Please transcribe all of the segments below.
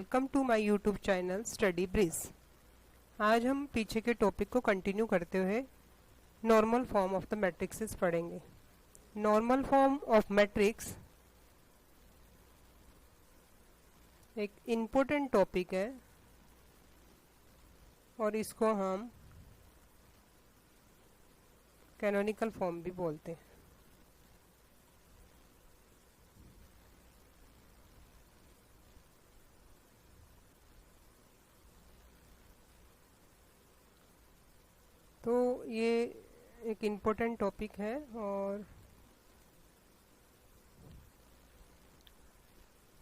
Welcome to my YouTube channel Study Bridge. आज हम पीछे के टॉपिक को कंटिन्यू करते हुए normal form of the matrices पढ़ेंगे। नॉर्मल फॉर्म ऑफ मैट्रिक्स एक इम्पोर्टेंट टॉपिक है और इसको हम कैनोनिकल फॉर्म भी बोलते हैं। तो ये एक इम्पोर्टेंट टॉपिक है और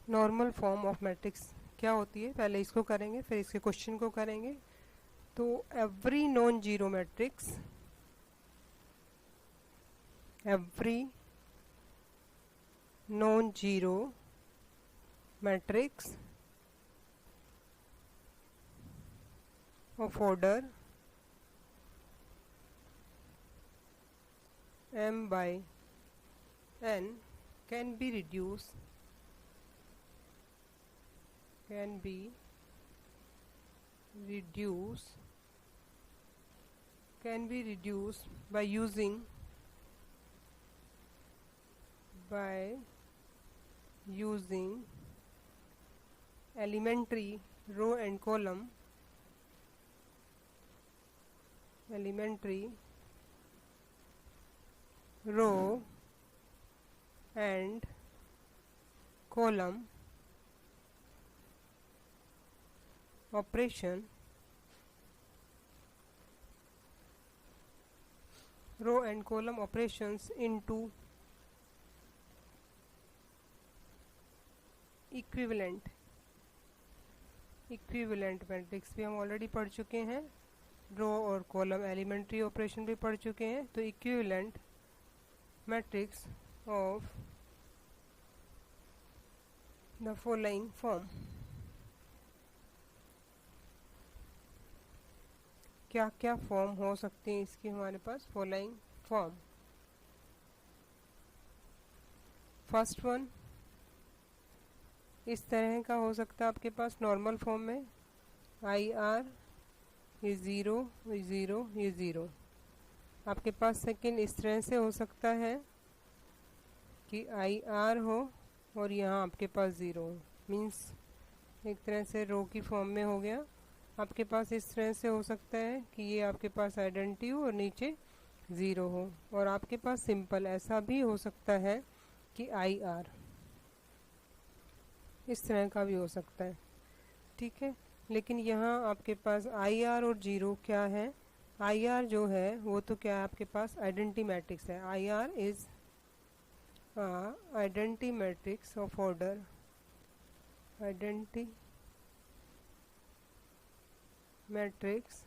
नॉर्मल फॉर्म ऑफ मैट्रिक्स क्या होती है पहले इसको करेंगे, फिर इसके क्वेश्चन को करेंगे। तो every non zero matrix, every non zero matrix of order m by n can be reduced by using elementary row and column row and column operation, row and column operations into equivalent matrix भी हम already पढ़ चुके हैं, रो और column elementary operation भी पढ़ चुके हैं। तो equivalent matrix of the following form, क्या क्या फॉर्म हो सकती है इसकी हमारे पास? फॉलोइंग फॉर्म, फर्स्ट वन इस तरह का हो सकता है आपके पास नॉर्मल फॉर्म में, आई आर ये ज़ीरो, ये ज़ीरो, ये ज़ीरो। आपके पास सेकंड इस तरह से हो सकता है कि आई आर हो और यहाँ आपके पास ज़ीरो हो, मीन्स एक तरह से रो की फॉर्म में हो गया। आपके पास इस तरह से हो सकता है कि ये आपके पास आइडेंटिटी हो और नीचे ज़ीरो हो, और आपके पास सिंपल ऐसा भी हो सकता है कि आई आर, इस तरह का भी हो सकता है। ठीक है, लेकिन यहाँ आपके पास आई आर और जीरो क्या है? आई आर जो है वो तो क्या है आपके पास आइडेंटिटी मैट्रिक्स है। I R is identity matrix of order, identity matrix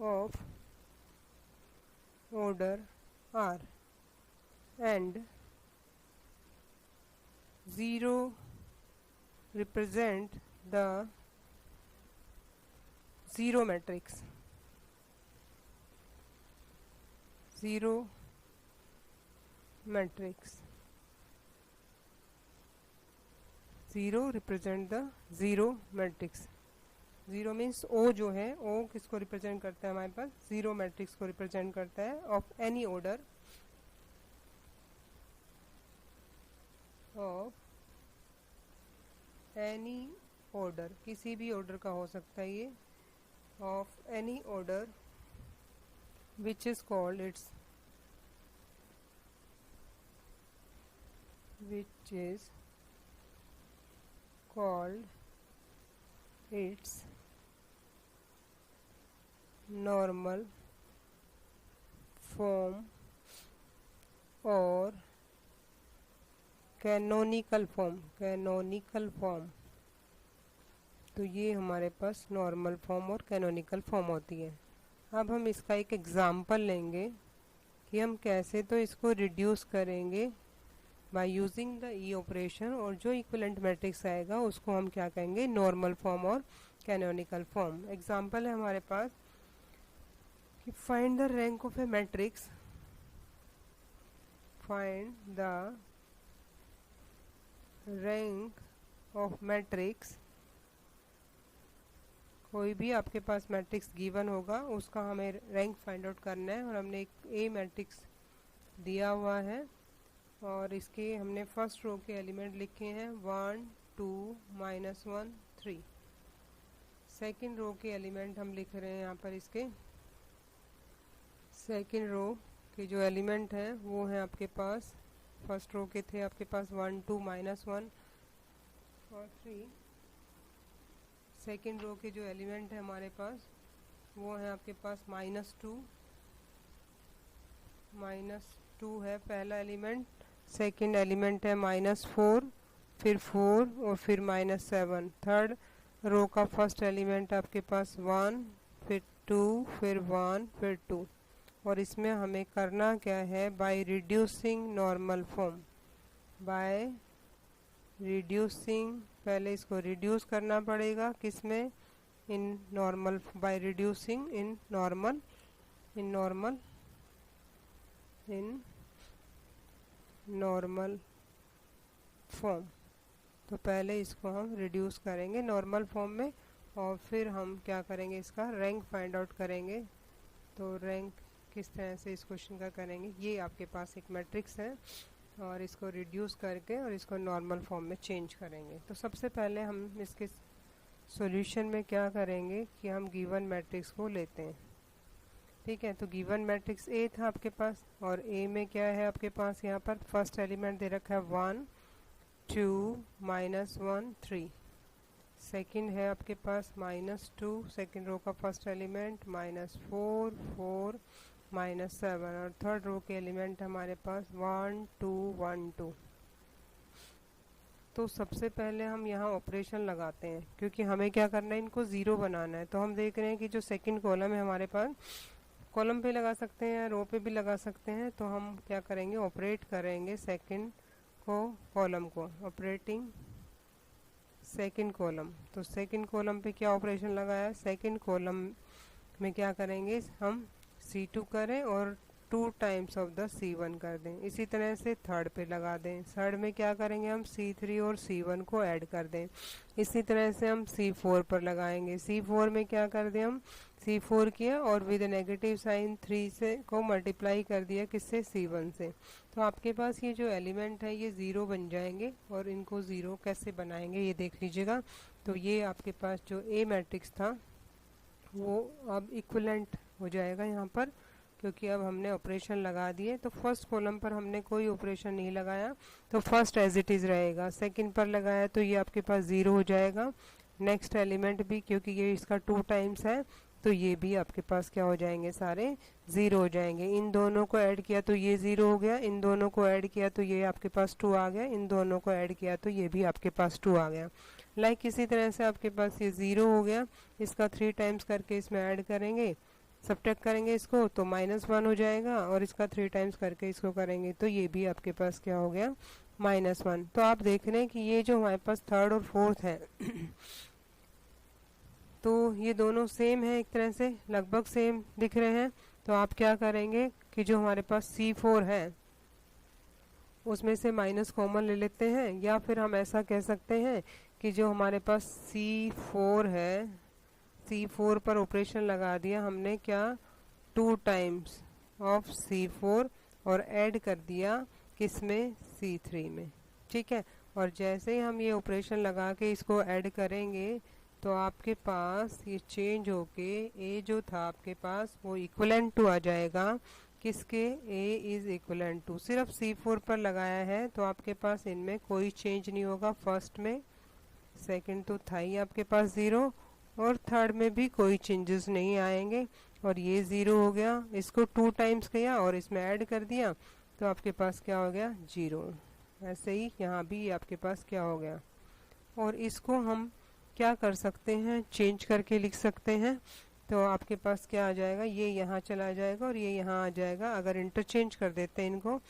of order R and zero represent the zero matrix, zero matrix, zero represent the zero matrix। Zero means O जो है, ओ किसको represent करता है हमारे पास? Zero matrix को represent करता है of any order, of any order, किसी भी ऑर्डर का हो सकता है ये, of any order which is called its, which is called its normal form or canonical form. तो ये हमारे पास नॉर्मल फॉर्म और कैनोनिकल फॉर्म होती है। अब हम इसका एक एग्जाम्पल लेंगे कि हम कैसे तो इसको रिड्यूस करेंगे by using the E operation, और जो इक्विवेलेंट मैट्रिक्स आएगा उसको हम क्या कहेंगे? नॉर्मल फॉर्म और कैनोनिकल फॉर्म। एग्जाम्पल है हमारे पास कि find the rank of A matrix, find the rank of matrix, कोई भी आपके पास मैट्रिक्स गिवन होगा उसका हमें रैंक फाइंड आउट करना है। और हमने एक ए मैट्रिक्स दिया हुआ है और इसके हमने फर्स्ट रो के एलिमेंट लिखे हैं 1 2 -1 3। सेकंड रो के एलिमेंट हम लिख रहे हैं यहाँ पर। इसके सेकंड रो के जो एलिमेंट हैं वो हैं आपके पास, फर्स्ट रो के थे आपके पास 1 2 -1 और 3। सेकंड रो के जो एलिमेंट है हमारे पास वो है आपके पास -2 है पहला एलिमेंट। सेकंड एलिमेंट है -4, फिर 4 और फिर -7। थर्ड रो का फर्स्ट एलिमेंट आपके पास 1, फिर 2, फिर 1, फिर 2। और इसमें हमें करना क्या है, by reducing normal form, by reducing, पहले इसको रिड्यूस करना पड़ेगा किसमें, in normal, by reducing in normal form. तो पहले इसको हम रिड्यूस करेंगे नॉर्मल फॉर्म में और फिर हम क्या करेंगे, इसका रैंक फाइंड आउट करेंगे। तो रैंक किस तरह से इस क्वेश्चन का करेंगे, ये आपके पास एक मैट्रिक्स है और इसको रिड्यूस करके और इसको नॉर्मल फॉर्म में चेंज करेंगे। तो सबसे पहले हम इसके सॉल्यूशन में क्या करेंगे कि हम गिवन मैट्रिक्स को लेते हैं। ठीक है, तो गिवन मैट्रिक्स ए था आपके पास और ए में क्या है आपके पास, यहाँ पर फर्स्ट एलिमेंट दे रखा है 1 2 -1 3। सेकंड है आपके पास -2, सेकंड रो का फर्स्ट एलिमेंट -4 4 -7 और थर्ड रो के एलिमेंट हमारे पास 1 2 1 2। तो सबसे पहले हम यहाँ ऑपरेशन लगाते हैं क्योंकि हमें क्या करना है, इनको ज़ीरो बनाना है। तो हम देख रहे हैं कि जो सेकंड कॉलम है हमारे पास, कॉलम पे लगा सकते हैं, रो पे भी लगा सकते हैं। तो हम क्या करेंगे, ऑपरेट करेंगे सेकंड को, कॉलम को, ऑपरेटिंग सेकंड कॉलम। तो सेकंड कॉलम पे क्या ऑपरेशन लगाया, सेकंड कॉलम में क्या करेंगे हम, C2 करें और 2 टाइम्स ऑफ द C1 कर दें। इसी तरह से थर्ड पे लगा दें। थर्ड में क्या करेंगे हम, C3 और C1 को ऐड कर दें। इसी तरह से हम C4 पर लगाएंगे। C4 में क्या कर दें हम, C4 किया और विद नेगेटिव साइन 3 से को मल्टीप्लाई कर दिया किससे, C1 से। तो आपके पास ये जो एलिमेंट है ये ज़ीरो बन जाएंगे। और इनको ज़ीरो कैसे बनाएंगे ये देख लीजिएगा। तो ये आपके पास जो ए मैट्रिक्स था वो अब इक्विवेलेंट हो जाएगा यहाँ पर, क्योंकि अब हमने ऑपरेशन लगा दिए। तो फर्स्ट कॉलम पर हमने कोई ऑपरेशन नहीं लगाया तो फर्स्ट एज इट इज़ रहेगा। सेकंड पर लगाया तो ये आपके पास ज़ीरो हो जाएगा। नेक्स्ट एलिमेंट भी, क्योंकि ये इसका 2 टाइम्स है तो ये भी आपके पास क्या हो जाएंगे, सारे ज़ीरो हो जाएंगे। इन दोनों को ऐड किया तो ये ज़ीरो हो गया, इन दोनों को ऐड किया तो ये आपके पास 2 आ गया, इन दोनों को ऐड किया तो ये भी आपके पास 2 आ गया। लाइक इसी तरह से आपके पास ये ज़ीरो हो गया, इसका 3 टाइम्स करके इसमें ऐड करेंगे, सब्ट्रैक्ट करेंगे इसको तो -1 हो जाएगा और इसका 3 टाइम्स करके इसको करेंगे तो ये भी आपके पास क्या हो गया, -1। तो आप देख रहे हैं कि ये जो हमारे पास थर्ड और फोर्थ है तो ये दोनों सेम है, एक तरह से लगभग सेम दिख रहे हैं। तो आप क्या करेंगे कि जो हमारे पास C4 है उसमें से माइनस कॉमन ले लेते हैं, या फिर हम ऐसा कह सकते हैं कि जो हमारे पास C4 है, C4 पर ऑपरेशन लगा दिया हमने क्या, 2 टाइम्स ऑफ C4 और ऐड कर दिया किसमें, C3 में। ठीक है, और जैसे ही हम ये ऑपरेशन लगा के इसको ऐड करेंगे तो आपके पास ये चेंज होके ए जो था आपके पास वो इक्वलेंट टू आ जाएगा किसके, ए इज इक्वलेंट टू, सिर्फ C4 पर लगाया है तो आपके पास इनमें कोई चेंज नहीं होगा। फर्स्ट में, सेकंड तो था ही आपके पास ज़ीरो और थर्ड में भी कोई चेंजेस नहीं आएंगे। और ये ज़ीरो हो गया, इसको 2 टाइम्स किया और इसमें ऐड कर दिया तो आपके पास क्या हो गया, 0। ऐसे ही यहाँ भी आपके पास क्या हो गया। और इसको हम क्या कर सकते हैं, चेंज करके लिख सकते हैं। तो आपके पास क्या आ जाएगा, ये यहाँ चला जाएगा और ये यहाँ आ जाएगा अगर इंटरचेंज कर देते हैं इनको।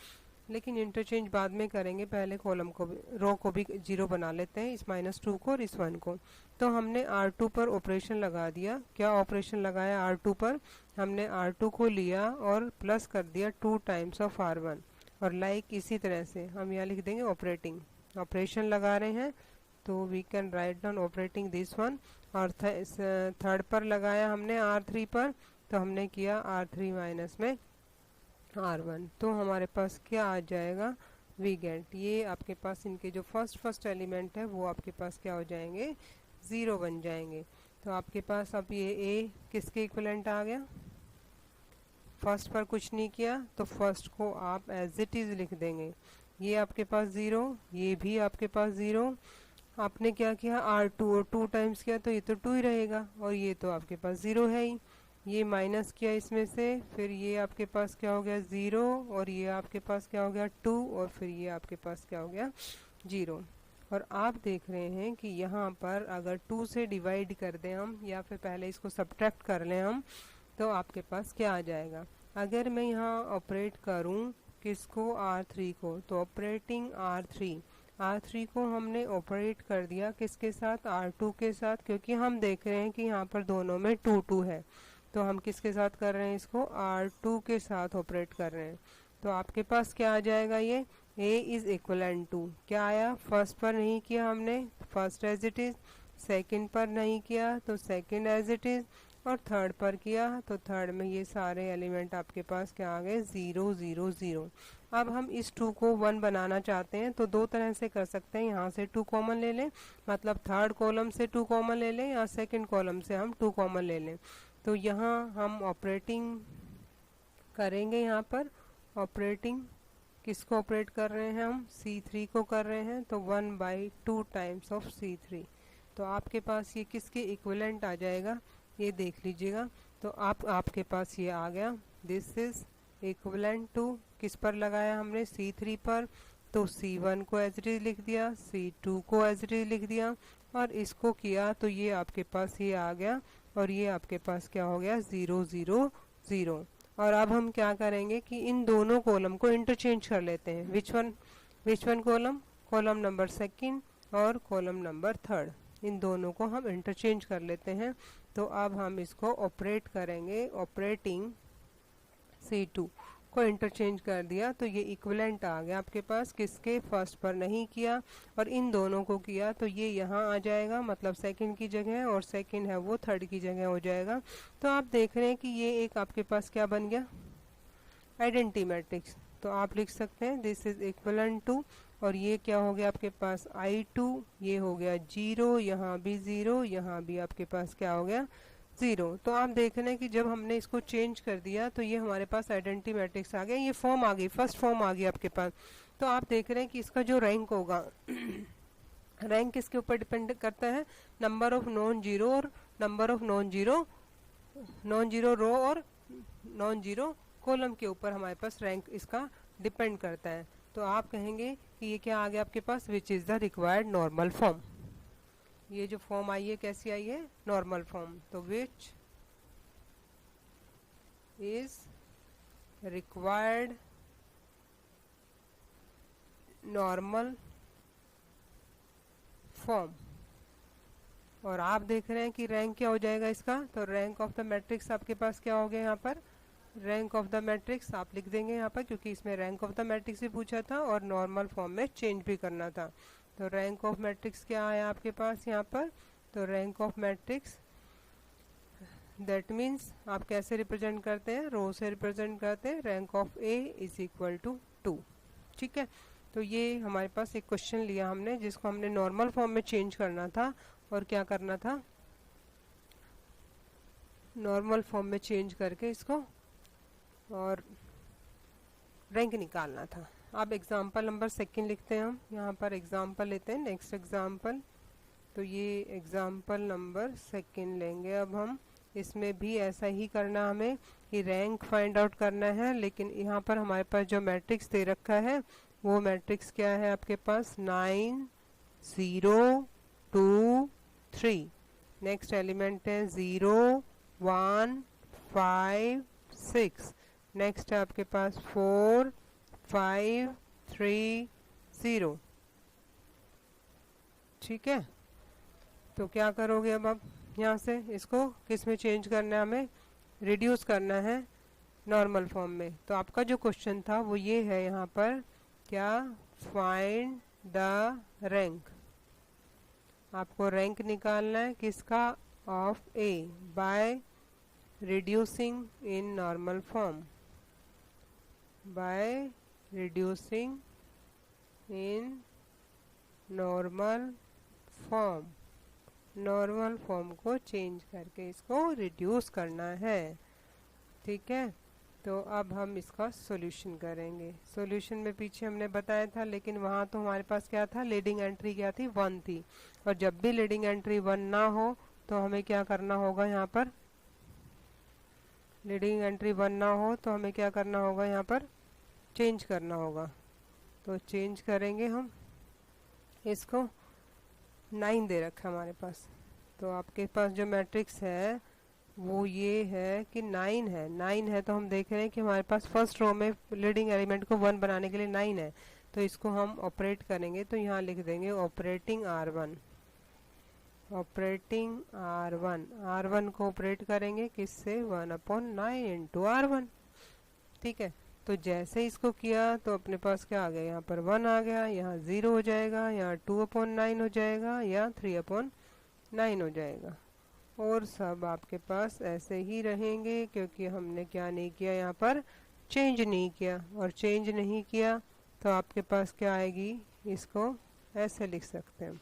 लेकिन इंटरचेंज बाद में करेंगे, पहले कॉलम को भी, रो को भी 0 बना लेते हैं, इस -2 को और इस 1 को। तो हमने R2 पर ऑपरेशन लगा दिया। क्या ऑपरेशन लगाया, R2 पर हमने R2 को लिया और प्लस कर दिया 2 टाइम्स ऑफ R1। और लाइक इसी तरह से हम यहाँ लिख देंगे ऑपरेटिंग ऑपरेशन लगा रहे हैं, तो we can write down operating this one. और थर्ड पर लगाया हमने R3 पर, तो हमने किया R3 माइनस में R1, तो हमारे पास क्या आ जाएगा, वी गेट। ये आपके पास इनके जो फर्स्ट एलिमेंट है वो आपके पास क्या हो जाएंगे, 0 बन जाएंगे। तो आपके पास अब ये A किसके इक्विवेलेंट आ गया, फर्स्ट पर कुछ नहीं किया तो फर्स्ट को आप एज इट इज लिख देंगे। ये आपके पास 0, ये भी आपके पास 0। आपने क्या किया, R2 और 2 टाइम्स किया तो ये तो 2 ही रहेगा, और ये तो आपके पास 0 है ही। ये माइनस किया इसमें से, फिर ये आपके पास क्या हो गया 0, और ये आपके पास क्या हो गया 2, और फिर ये आपके पास क्या हो गया 0। और आप देख रहे हैं कि यहाँ पर अगर 2 से डिवाइड कर दें हम, या फिर पहले इसको सब्ट्रैक्ट कर लें हम, तो आपके पास क्या आ जाएगा। अगर मैं यहाँ ऑपरेट करूँ किसको, R3 को, तो ऑपरेटिंग R3 को हमने ऑपरेट कर दिया किसके साथ, R2 के साथ, क्योंकि हम देख रहे हैं कि यहाँ पर दोनों में 2 है, तो हम किसके साथ कर रहे हैं, इसको R2 के साथ ऑपरेट कर रहे हैं। तो आपके पास क्या आ जाएगा, ये A इज इक्वलेंट टू, क्या आया, फर्स्ट पर नहीं किया हमने, first as it is, second पर नहीं किया तो सेकंड एज इट इज, और थर्ड पर किया तो थर्ड में ये सारे एलिमेंट आपके पास क्या आ गए, 0 0 0। अब हम इस 2 को 1 बनाना चाहते हैं तो दो तरह से कर सकते हैं, यहाँ से 2 कॉमन ले लें, मतलब थर्ड कॉलम से 2 कॉमन ले लें, या सेकंड कॉलम से हम 2 कॉमन ले लें। तो यहाँ हम ऑपरेटिंग करेंगे, यहाँ पर ऑपरेटिंग किसको ऑपरेट कर रहे हैं हम, C3 को कर रहे हैं, तो 1/2 टाइम्स ऑफ C3। तो आपके पास ये किसके इक्विवेलेंट आ जाएगा, ये देख लीजिएगा। तो आपके पास ये आ गया, दिस इज इक्विवेलेंट टू, किस पर लगाया हमने, C3 पर, तो C1 को एज इट इज लिख दिया, C2 को एज इट इज लिख दिया, और इसको किया तो ये आपके पास ये आ गया, और ये आपके पास क्या हो गया, 0 0 0। और अब हम क्या करेंगे कि इन दोनों कॉलम को इंटरचेंज कर लेते हैं। Which one column, column number second और कॉलम नंबर थर्ड, इन दोनों को हम इंटरचेंज कर लेते हैं। तो अब हम इसको ऑपरेट करेंगे, ऑपरेटिंग C2 को इंटरचेंज कर दिया तो ये इक्विवेलेंट आ गया आपके पास, किसके, फर्स्ट पर नहीं किया और इन दोनों को किया तो ये यहाँ आ जाएगा, मतलब सेकंड की जगह, और सेकंड है वो थर्ड की जगह हो जाएगा। तो आप देख रहे हैं कि ये एक आपके पास क्या बन गया, आइडेंटिटी मैट्रिक्स। तो आप लिख सकते हैं दिस इज इक्विवेलेंट टू, और ये क्या हो गया आपके पास I2, ये हो गया 0, यहाँ भी 0, यहाँ भी आपके पास क्या हो गया 0। तो आप देख रहे हैं कि जब हमने इसको चेंज कर दिया तो ये हमारे पास आइडेंटिटी मैट्रिक्स आ गया, ये फॉर्म आ गई, फर्स्ट फॉर्म आ गई आपके पास। तो आप देख रहे हैं कि इसका जो रैंक होगा रैंक किसके ऊपर डिपेंड करता है, नंबर ऑफ नॉन जीरो और नंबर ऑफ नॉन जीरो रो और नॉन जीरो कॉलम के ऊपर हमारे पास रैंक इसका डिपेंड करता है। तो आप कहेंगे कि ये क्या आ गया आपके पास, which is the required normal form. ये जो फॉर्म आई है कैसी आई है, नॉर्मल फॉर्म। तो which is required normal form. और आप देख रहे हैं कि रैंक क्या हो जाएगा इसका, तो रैंक ऑफ द मैट्रिक्स आपके पास क्या हो गया, यहाँ पर रैंक ऑफ द मैट्रिक्स आप लिख देंगे यहाँ पर, क्योंकि इसमें रैंक ऑफ द मैट्रिक्स भी पूछा था और नॉर्मल फॉर्म में चेंज भी करना था। तो रैंक ऑफ मैट्रिक्स क्या आया आपके पास यहाँ पर, तो rank of matrix that means आप कैसे रिप्रेजेंट करते हैं, रो से रिप्रेजेंट करते हैं, rank of A is equal to 2। ठीक है, तो ये हमारे पास एक क्वेश्चन लिया हमने जिसको हमने नॉर्मल फॉर्म में चेंज करना था, और क्या करना था, नॉर्मल फॉर्म में चेंज करके इसको और रैंक निकालना था। अब एग्जाम्पल नंबर सेकंड लिखते हैं हम, यहाँ पर एग्जाम्पल लेते हैं, नेक्स्ट एग्जाम्पल। तो ये एग्जाम्पल नंबर सेकंड लेंगे अब हम, इसमें भी ऐसा ही करना हमें कि रैंक फाइंड आउट करना है, लेकिन यहाँ पर हमारे पास जो मैट्रिक्स दे रखा है वो मैट्रिक्स क्या है आपके पास, 9 0 2 3। नेक्स्ट एलिमेंट है 0 1 5 6। नेक्स्ट है आपके पास 4 5 3 0। ठीक है, तो क्या करोगे अब आप यहाँ से इसको किस में चेंज करना है, हमें रिड्यूस करना है नॉर्मल फॉर्म में। तो आपका जो क्वेश्चन था वो ये है यहाँ पर, क्या, फाइंड द रैंक, आपको रैंक निकालना है किसका, of A, by reducing in normal form, by reducing in normal form, normal form को चेंज करके इसको रिड्यूस करना है। ठीक है, तो अब हम इसका सॉल्यूशन करेंगे। सॉल्यूशन में पीछे हमने बताया था, लेकिन वहाँ तो हमारे पास क्या था, लीडिंग एंट्री क्या थी, 1 थी। और जब भी लीडिंग एंट्री 1 ना हो तो हमें क्या करना होगा, यहाँ पर लीडिंग एंट्री 1 ना हो तो हमें क्या करना होगा, यहाँ पर चेंज करना होगा। तो चेंज करेंगे हम इसको, 9 दे रखा है हमारे पास। तो आपके पास जो मैट्रिक्स है वो ये है कि 9 है। 9 है तो हम देख रहे हैं कि हमारे पास फर्स्ट रो में लीडिंग एलिमेंट को 1 बनाने के लिए 9 है। तो इसको हम ऑपरेट करेंगे, तो यहाँ लिख देंगे operating R1, operating R1। R1 को ऑपरेट करेंगे किससे, 1/9 इंटू R1। ठीक है, तो जैसे इसको किया तो अपने पास क्या आ गया, यहाँ पर 1 आ गया, यहाँ 0 हो जाएगा, यहाँ 2/9 हो जाएगा, या 3/9 हो जाएगा। और सब आपके पास ऐसे ही रहेंगे, क्योंकि हमने क्या नहीं किया, यहाँ पर चेंज नहीं किया। और चेंज नहीं किया तो आपके पास क्या आएगी, इसको ऐसे लिख सकते हैं।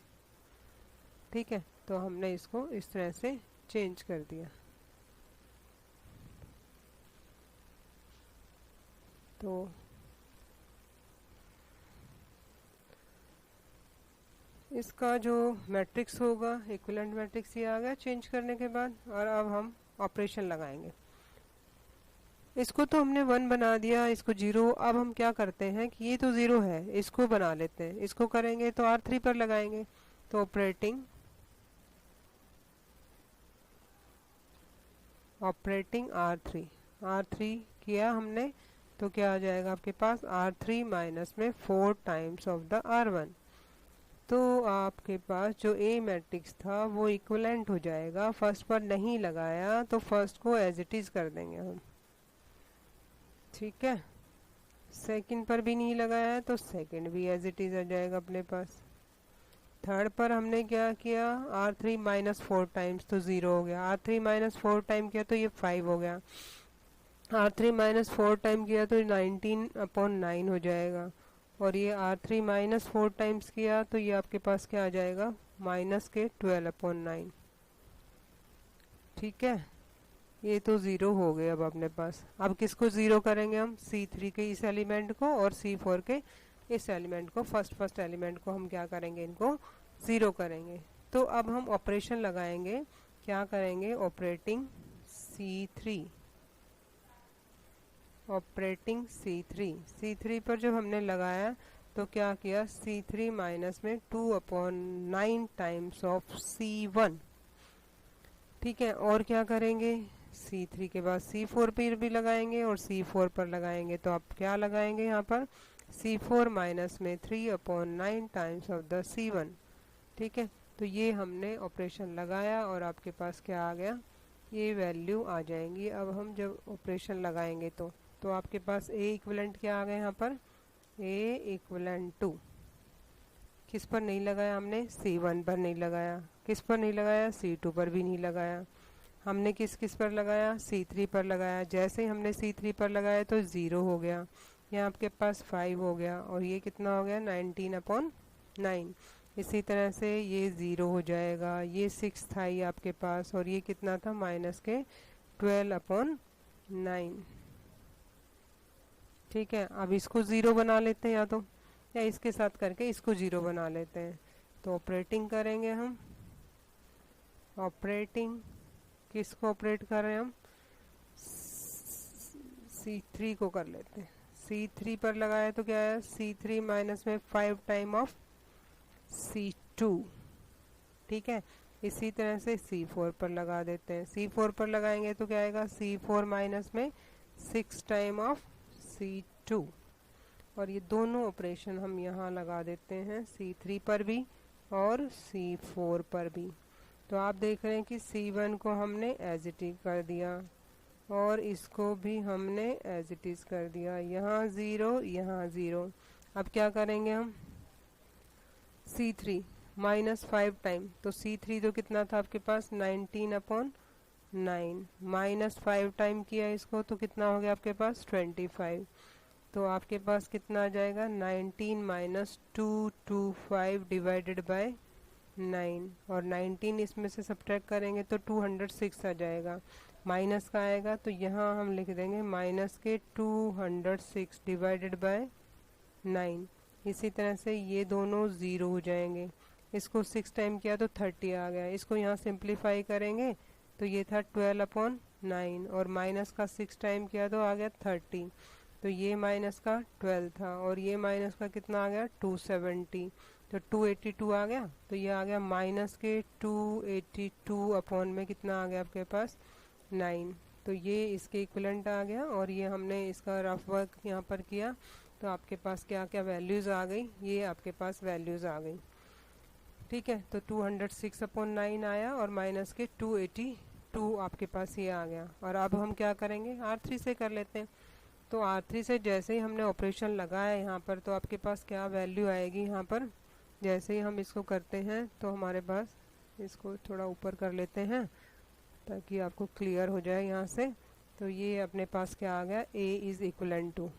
ठीक है, तो हमने इसको इस तरह से चेंज कर दिया। तो इसका जो मैट्रिक्स होगा, इक्विवेलेंट मैट्रिक्स ये आ गया चेंज करने के बाद। और अब हम ऑपरेशन लगाएंगे। इसको तो हमने 1 बना दिया, इसको 0। अब हम क्या करते हैं कि ये तो 0 है, इसको बना लेते हैं। इसको करेंगे तो R3 पर लगाएंगे, तो ऑपरेटिंग R3, R3 किया हमने तो क्या आ जाएगा आपके पास, R3 माइनस में 4 टाइम्स ऑफ द R1। तो आपके पास जो ए मैट्रिक्स था वो इक्विवेलेंट हो जाएगा। फर्स्ट पर नहीं लगाया तो फर्स्ट को एज इट इज कर देंगे हम। ठीक है, सेकंड पर भी नहीं लगाया तो सेकंड भी एज इट इज आ जाएगा अपने पास। थर्ड पर हमने क्या किया, R3 माइनस 4 टाइम्स तो 0 हो गया। R3 माइनस 4 टाइम किया तो ये 5 हो गया। R3 माइनस 4 टाइम किया तो 19/9 हो जाएगा। और ये R3 माइनस 4 टाइम्स किया तो ये आपके पास क्या आ जाएगा, माइनस के 12/9। ठीक है, ये तो 0 हो गए अब अपने पास। अब किसको 0 करेंगे हम, C3 के इस एलिमेंट को और C4 के इस एलिमेंट को। फर्स्ट एलिमेंट को हम क्या करेंगे, इनको 0 करेंगे। तो अब हम ऑपरेशन लगाएंगे, क्या करेंगे, ऑपरेटिंग C3, ऑपरेटिंग C3 पर जब हमने लगाया तो क्या किया, C3 माइनस में 2/9 टाइम्स ऑफ C1। ठीक है, और क्या करेंगे, C3 के बाद C4 पर भी लगाएंगे और C4 पर लगाएंगे। तो आप क्या लगाएंगे यहाँ पर, C4 माइनस में 3/9 टाइम्स ऑफ द C1। ठीक है, तो ये हमने ऑपरेशन लगाया और आपके पास क्या आ गया, ये वैल्यू आ जाएंगी। अब हम जब ऑपरेशन लगाएंगे तो आपके पास ए इक्विवेलेंट क्या आ गया यहाँ पर, ए इक्विवेलेंट टू, किस पर नहीं लगाया हमने, C1 पर नहीं लगाया। किस पर नहीं लगाया, C2 पर भी नहीं लगाया। हमने किस किस पर लगाया, C3 पर लगाया। जैसे ही हमने C3 पर लगाया तो 0 हो गया, यहाँ आपके पास 5 हो गया, और ये कितना हो गया, 19/9। इसी तरह से ये 0 हो जाएगा, ये 6 था ये आपके पास, और ये कितना था, माइनस के 12/9। ठीक है, अब इसको 0 बना लेते हैं, या इसके साथ करके इसको 0 बना लेते हैं। तो ऑपरेटिंग करेंगे हम, ऑपरेटिंग किसको ऑपरेट कर रहे हैं हम, C3 को कर लेते हैं। C3 पर लगाया तो क्या है, C3 माइनस में 5 टाइम ऑफ C2। ठीक है, इसी तरह से C4 पर लगा देते हैं। C4 पर लगाएंगे तो क्या आएगा, C4 माइनस में 6 टाइम ऑफ C2। और ये दोनों ऑपरेशन हम यहाँ लगा देते हैं, C3 पर भी और C4 पर भी। तो आप देख रहे हैं कि C1 को हमने एज इट इज कर दिया और इसको भी हमने एज इट इज कर दिया। यहाँ 0, यहाँ 0। अब क्या करेंगे हम, C3 माइनस 5 टाइम, तो C3 तो कितना था आपके पास 19/9, माइनस 5 टाइम किया इसको तो कितना हो गया आपके पास 25। तो आपके पास कितना आ जाएगा 19 माइनस 225 डिवाइडेड बाय 9, और 19 इसमें से सब्ट्रैक्ट करेंगे तो 206 आ जाएगा। माइनस का आएगा तो यहाँ हम लिख देंगे माइनस के 206 डिवाइडेड बाय 9। इसी तरह से ये दोनों ज़ीरो हो जाएंगे। इसको 6 टाइम किया तो 30 आ गया। इसको यहाँ सिंप्लीफाई करेंगे तो ये था 12/9, और माइनस का 6 टाइम किया तो आ गया 30। तो ये माइनस का 12 था, और ये माइनस का कितना आ गया 270, तो 282 आ गया। तो ये आ गया माइनस के 282 अपॉन में कितना आ गया आपके पास 9। तो ये इसके इक्विवेलेंट आ गया, और ये हमने इसका रफ वर्क यहाँ पर किया तो आपके पास क्या क्या वैल्यूज़ आ गई, ये आपके पास वैल्यूज़ आ गई। ठीक है, तो 206/9 आया और माइनस के 282 आपके पास ये आ गया। और अब हम क्या करेंगे R3 से कर लेते हैं। तो R3 से जैसे ही हमने ऑपरेशन लगाया यहाँ पर तो आपके पास क्या वैल्यू आएगी यहाँ पर, जैसे ही हम इसको करते हैं तो हमारे पास, इसको थोड़ा ऊपर कर लेते हैं ताकि आपको क्लियर हो जाए यहाँ से। तो ये अपने पास क्या आ गया A इज़ इक्वलेंट टू,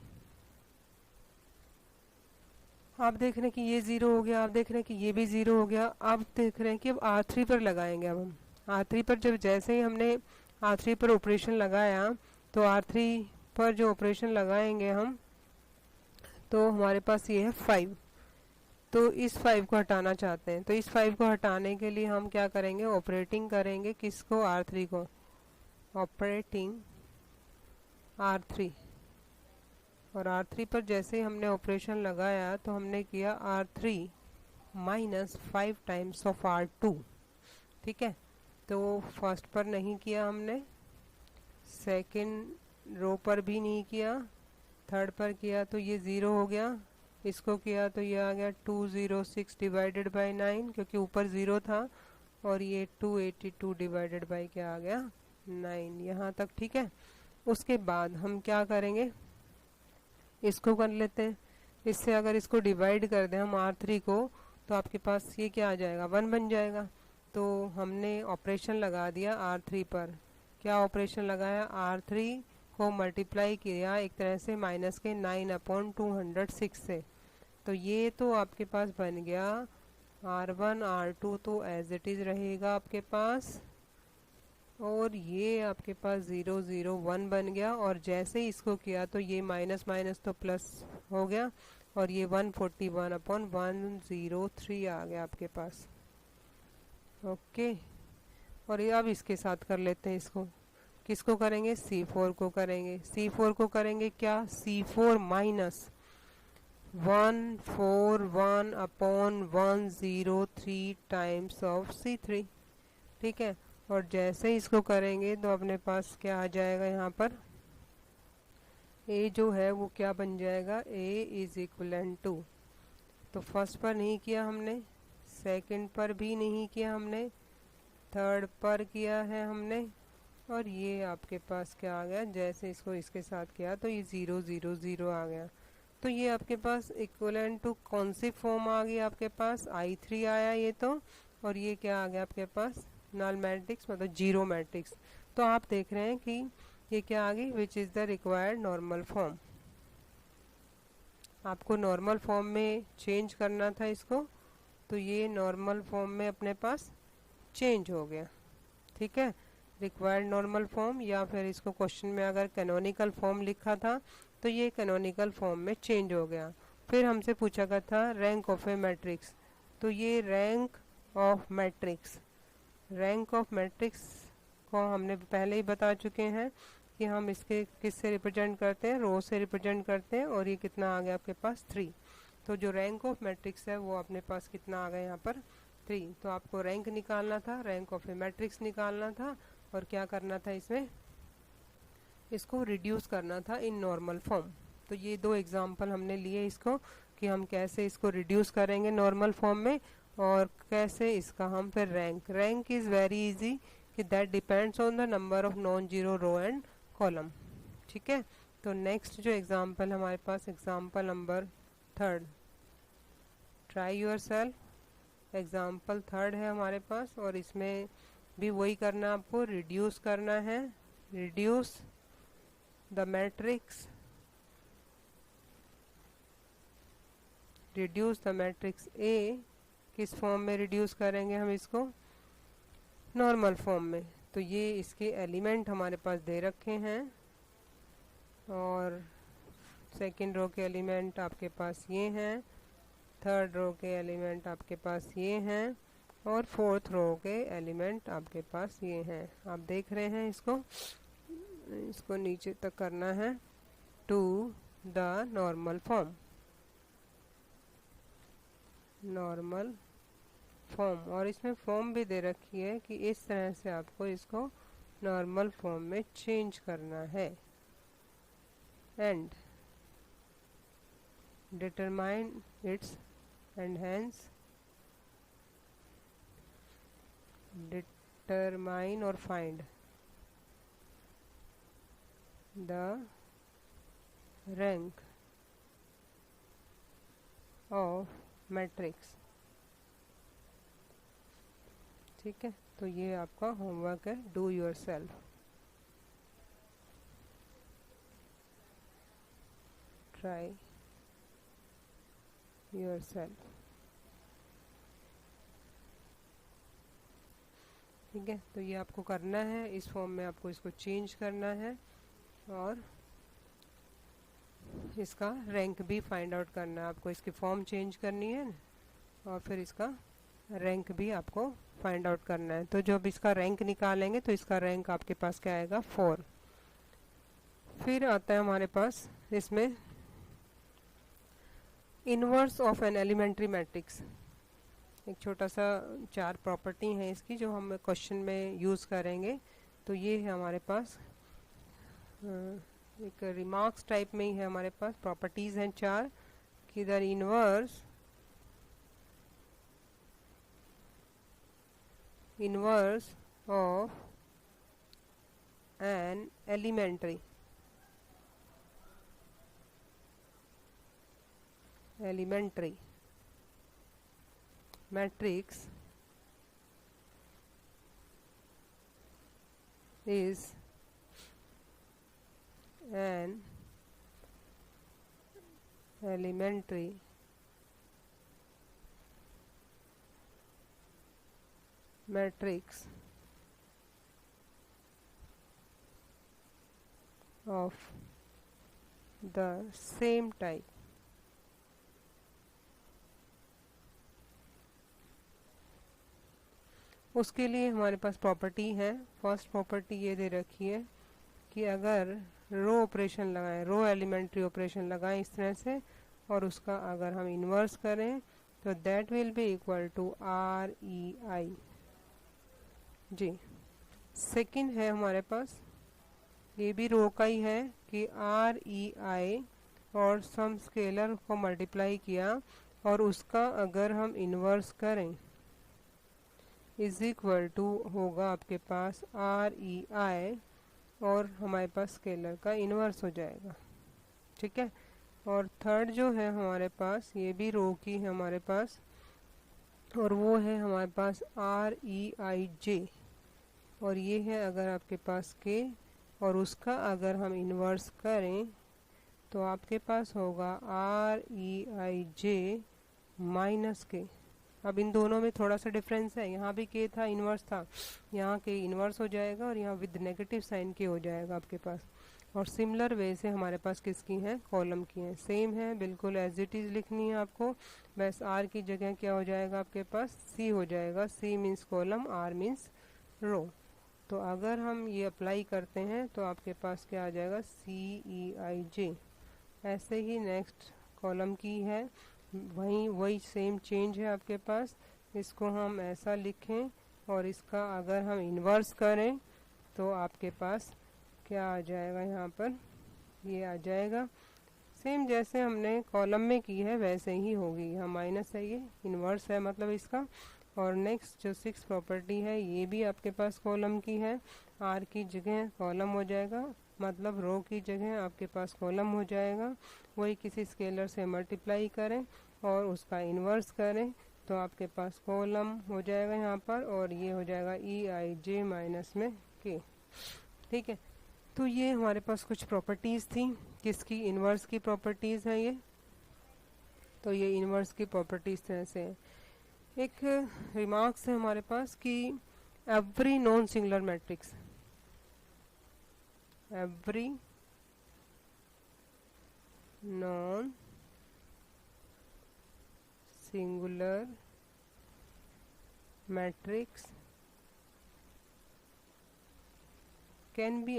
आप देख रहे हैं कि ये ज़ीरो हो गया, आप देख रहे हैं कि ये भी ज़ीरो हो गया। आप देख रहे हैं कि अब R3 पर लगाएंगे। अब हम R3 पर जब जैसे ही हमने R3 पर ऑपरेशन लगाया तो R3 पर जो ऑपरेशन लगाएंगे हम, तो हमारे पास ये है 5। तो इस 5 को हटाना चाहते हैं, तो इस 5 को हटाने के लिए हम क्या करेंगे ऑपरेटिंग करेंगे किसको R3 को, ऑपरेटिंग R3। और R3 पर जैसे हमने ऑपरेशन लगाया तो हमने किया R3 minus 5 times of R2। ठीक है, तो फर्स्ट पर नहीं किया हमने, सेकंड रो पर भी नहीं किया, थर्ड पर किया तो ये ज़ीरो हो गया। इसको किया तो ये आ गया 206 डिवाइडेड बाय 9, क्योंकि ऊपर ज़ीरो था, और ये 282 डिवाइडेड बाय क्या आ गया 9, यहाँ तक। ठीक है, उसके बाद हम क्या करेंगे, इसको कर लेते हैं। इससे अगर इसको डिवाइड कर दें हम R3 को तो आपके पास ये क्या आ जाएगा 1 बन जाएगा। तो हमने ऑपरेशन लगा दिया R3 पर। क्या ऑपरेशन लगाया, R3 को मल्टीप्लाई किया एक तरह से माइनस के 9/206 से। तो ये तो आपके पास बन गया R1 R2 तो एज इट इज़ रहेगा आपके पास, और ये आपके पास 0 0 1 बन गया। और जैसे ही इसको किया तो ये माइनस माइनस तो प्लस हो गया, और ये 141/103 आ गया आपके पास। ओके, और ये अब इसके साथ कर लेते हैं। इसको किसको करेंगे, C4 को करेंगे। C4 को करेंगे क्या, C4 minus 141/103 times of C3। ठीक है, और जैसे ही इसको करेंगे तो अपने पास क्या आ जाएगा यहाँ पर, A जो है वो क्या बन जाएगा, A इज इक्वलेंट टू। तो फर्स्ट पर नहीं किया हमने, सेकंड पर भी नहीं किया हमने, थर्ड पर किया है हमने, और ये आपके पास क्या आ गया, जैसे इसको इसके साथ किया तो ये 0 0 0 आ गया। तो ये आपके पास इक्वलेंट टू कौन सी फॉर्म आ गई आपके पास, I3 आया ये तो, और ये क्या आ गया आपके पास नल मैट्रिक्स, मतलब जीरो मैट्रिक्स। तो आप देख रहे हैं कि ये क्या आ गई, which is the required normal form. आपको नॉर्मल फॉर्म में चेंज करना था इसको, तो ये नॉर्मल फॉर्म में अपने पास चेंज हो गया। ठीक है, रिक्वायर्ड नॉर्मल फॉर्म, या फिर इसको क्वेश्चन में अगर कैनोनिकल फॉर्म लिखा था तो ये कैनोनिकल फॉर्म में चेंज हो गया। फिर हमसे पूछा गया था रैंक ऑफ ए मैट्रिक्स, तो ये rank of matrix, rank of matrix को हमने पहले ही बता चुके हैं कि हम इसके किस से रिप्रेजेंट करते हैं, रो से रिप्रेजेंट करते हैं। और ये कितना आ गया आपके पास 3। तो जो रैंक ऑफ मैट्रिक्स है वो अपने पास कितना आ गया यहाँ पर 3। तो आपको रैंक निकालना था, रैंक ऑफ ए मैट्रिक्स निकालना था, और क्या करना था इसमें, इसको रिड्यूस करना था इन नॉर्मल फॉर्म। तो ये दो एग्जाम्पल हमने लिए इसको कि हम कैसे इसको रिड्यूस करेंगे नॉर्मल फॉर्म में, और कैसे इसका हम फिर रैंक इज़ वेरी इजी कि that depends on the number of non zero row and column. ठीक है, तो नेक्स्ट जो एग्जाम्पल हमारे पास example number 3, try yourself. Example third है हमारे पास, और इसमें भी वही करना है आपको, रिड्यूस करना है। Reduce the matrix, reduce the matrix A. किस फॉर्म में रिड्यूस करेंगे हम इसको? नॉर्मल फॉर्म में। तो ये इसके एलिमेंट हमारे पास दे रखे हैं, और सेकंड रो के एलिमेंट आपके पास ये हैं, थर्ड रो के एलिमेंट आपके पास ये हैं, और फोर्थ रो के एलिमेंट आपके पास ये हैं। आप देख रहे हैं इसको नीचे तक करना है to the normal form, normal form. और इसमें फॉर्म भी दे रखी है कि इस तरह से आपको इसको नॉर्मल फॉर्म में चेंज करना है। And determine its and hence determine or find the rank of matrix। ठीक है, तो ये आपका होमवर्क है, do your self, try yourself। ठीक है, तो ये आपको करना है, इस फॉर्म में आपको इसको चेंज करना है, और इसका रैंक भी फाइंड आउट करना है आपको। इसकी फॉर्म चेंज करनी है और फिर इसका रैंक भी आपको फाइंड आउट करना है। तो जब इसका रैंक निकालेंगे तो इसका रैंक आपके पास क्या आएगा? 4। फिर आता है हमारे पास इसमें inverse of an elementary matrix. एक छोटा सा 4 प्रॉपर्टी है इसकी जो हम क्वेश्चन में यूज़ करेंगे। तो ये है हमारे पास एक रिमार्क्स टाइप में ही है, हमारे पास प्रॉपर्टीज़ हैं 4 कि इधर inverse of an elementary matrix is an elementary matrix of the same type उसके लिए हमारे पास प्रॉपर्टी है। फर्स्ट प्रॉपर्टी ये दे रखी है कि अगर रो ऑपरेशन लगाएं, रो एलिमेंट्री ऑपरेशन लगाएं इस तरह से, और उसका अगर हम इन्वर्स करें तो that will be equal to R E I G. Second है हमारे पास, ये भी रो का ही है कि आर ई आई और सम स्केलर को मल्टीप्लाई किया और उसका अगर हम इन्वर्स करें इज इक्वल टू होगा आपके पास आर ई आई और हमारे पास स्केलर का इन्वर्स हो जाएगा। ठीक है, और थर्ड जो है हमारे पास, ये भी रो की है हमारे पास, और वो है हमारे पास आर ई आई जे, और ये है अगर आपके पास के, और उसका अगर हम इन्वर्स करें तो आपके पास होगा are E I J minus के। अब इन दोनों में थोड़ा सा डिफरेंस है, यहाँ भी के था, इन्वर्स था, यहाँ के इन्वर्स हो जाएगा और यहाँ विद नेगेटिव साइन के हो जाएगा आपके पास। और सिमिलर वे से हमारे पास किसकी हैं? कॉलम की हैं। सेम है, बिल्कुल एज इट इज़ लिखनी है आपको, बस आर की जगह क्या हो जाएगा आपके पास? सी हो जाएगा। C means column, R means row. तो अगर हम ये अप्लाई करते हैं तो आपके पास क्या आ जाएगा? सी ई आई जे। ऐसे ही नेक्स्ट कॉलम की है, वही सेम चेंज है आपके पास। इसको हम ऐसा लिखें और इसका अगर हम इन्वर्स करें तो आपके पास क्या आ जाएगा? यहाँ पर ये आ जाएगा सेम जैसे हमने कॉलम में की है वैसे ही होगी। यहाँ माइनस है, ये इन्वर्स है मतलब इसका। और नेक्स्ट जो 6 प्रॉपर्टी है ये भी आपके पास कॉलम की है, आर की जगह कॉलम हो जाएगा, मतलब रो की जगह आपके पास कॉलम हो जाएगा। वही किसी स्केलर से मल्टीप्लाई करें और उसका इन्वर्स करें तो आपके पास कॉलम हो जाएगा यहाँ पर, और ये हो जाएगा ई आई जे माइनस में के। ठीक है, तो ये हमारे पास कुछ प्रॉपर्टीज़ थी, किसकी, इन्वर्स की प्रॉपर्टीज़ हैं ये। तो ये इन्वर्स की प्रॉपर्टीज़ तरह से है। एक रिमार्क्स है हमारे पास कि every non singular matrix, every non singular matrix can be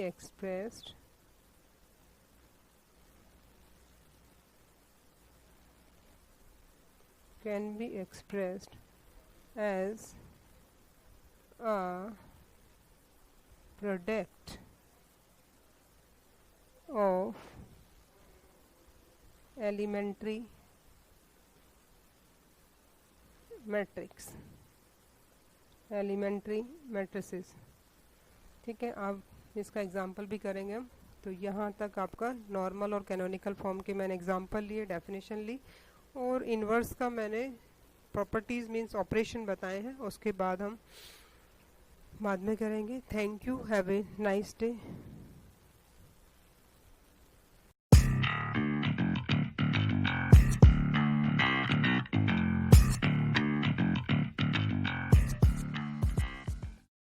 expressed as a product of elementary matrix, elementary matrices. ठीक है, अब इसका एग्जांपल भी करेंगे हम। तो यहाँ तक आपका नॉर्मल और कैनोनिकल फॉर्म के मैंने एग्जांपल लिए, डेफिनेशन ली, और इन्वर्स का मैंने प्रॉपर्टीज़ मींस ऑपरेशन बताए हैं, उसके बाद हम बाद में करेंगे। Thank you, have a nice day.